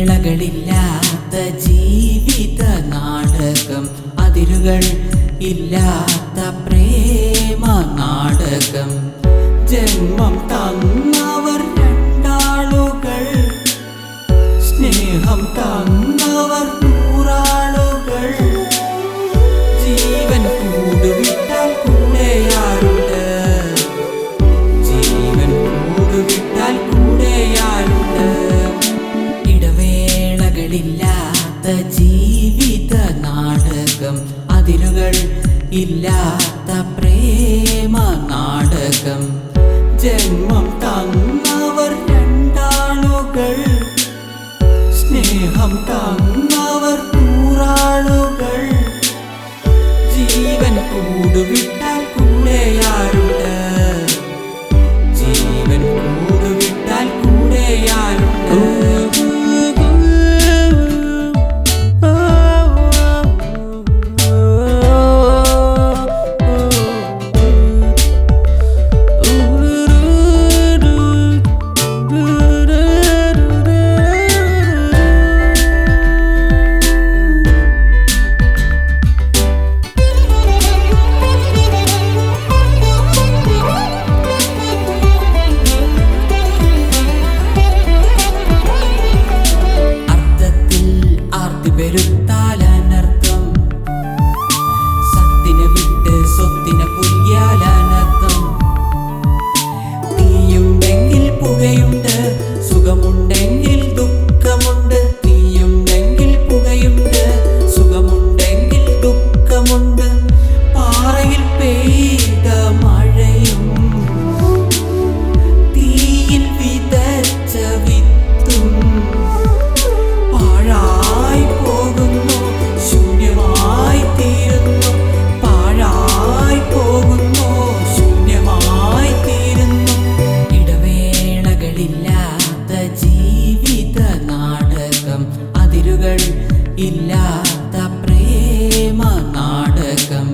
ഇടവേളകളില്ലാത്ത ജീവിത നാടകം, അതിരുകൾ ഇല്ലാത്ത പ്രേമ നാടകം. ജന്മം തന്നവർ രണ്ടാളുകൾ, സ്നേഹം തന്നവർ നൂറാളുകൾ. ജീവൻ കൂടുവിട്ടാൽ കൂടെയാരുണ്ട്, ജീവൻ കൂടുവിട്ടാൽ കൂടെയാരുണ്ട്. ഇടവേളകളില്ലാത്ത ജീവിത നാടകം, അതിരുകൾ ഇല്ലാത്ത പ്രേമ നാടകം. ജന്മം തന്നവർ രണ്ടാളുകൾ, സ്നേഹം തന്നവർ നൂറാളുകൾ. ജീവൻ കൂടുവിട്ടാൽ കൂടെയാരുണ്ട്, ജീവൻ കൂടുവിട്ടാൽ കൂടെയാരുണ്ട്. പെരുത്താലനർത്ഥം, സത്തിനെ വിട്ട് സ്വത്തിനെ പുല്യാലനർത്ഥം. തീയുണ്ടെങ്കിൽ പുകയുണ്ട്, സുഖമുണ്ടെങ്കിൽ ദുഃഖമുണ്ട്. തീയുണ്ടെങ്കിൽ പുകയുണ്ട്, സുഖമുണ്ടെങ്കിൽ ദുഃഖമുണ്ട്. പാറയിൽ പെയ്ത മഴയും തീയിൽ വിതച്ച വിത്തും പാഴായി പോകുന്നു, ശൂന്യമായി തീരുന്നു. പാഴായി പോകുന്നു, ശൂന്യമായി തീരുന്നു. ഇടവേളകളില്ലാത്ത ജീവിത നാടകം, അതിരുകൾ ഇല്ലാത്ത പ്രേമ നാടകം.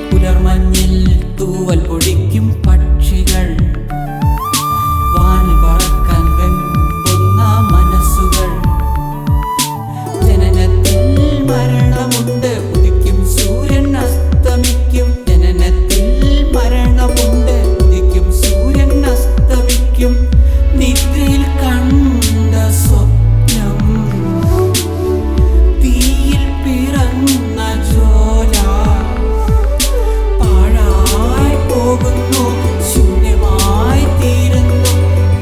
പുലർമഞ്ഞിൽ തൂവൽ പൊഴിക്കും പക്ഷികൾ, വാനിൽ പറക്കാൻ വെമ്പുന്ന മനസ്സുകൾ. ജനനത്തിൽ മരണമുണ്ട്, ഉദിക്കും സൂര്യൻ അസ്തമിക്കും. ജനനത്തിൽ മരണമുണ്ട്, ഉദിക്കും സൂര്യൻ അസ്തമിക്കും. നിദ്രയിൽ കണ്ട സ്വപ്നം തീയിൽ പിറന്ന ചോല. പാഴായി പോകുന്നു, ശൂന്യമായി തീരുന്നു.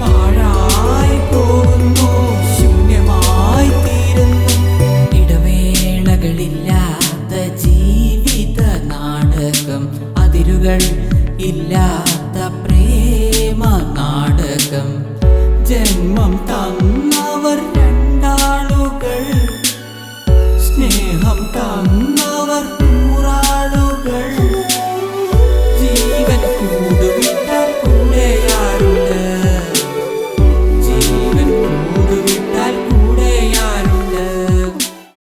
പാഴായി പോകുന്നു, ശൂന്യമായി തീരുന്നു. ഇടവേളകളില്ലാത്ത ജീവിത നാടകം, അതിരുകൾ ഇല്ലാത്ത പ്രേമ നാടകം. ജന്മം തന്നവർ രണ്ടാളുകൾ, സ്നേഹം തന്ന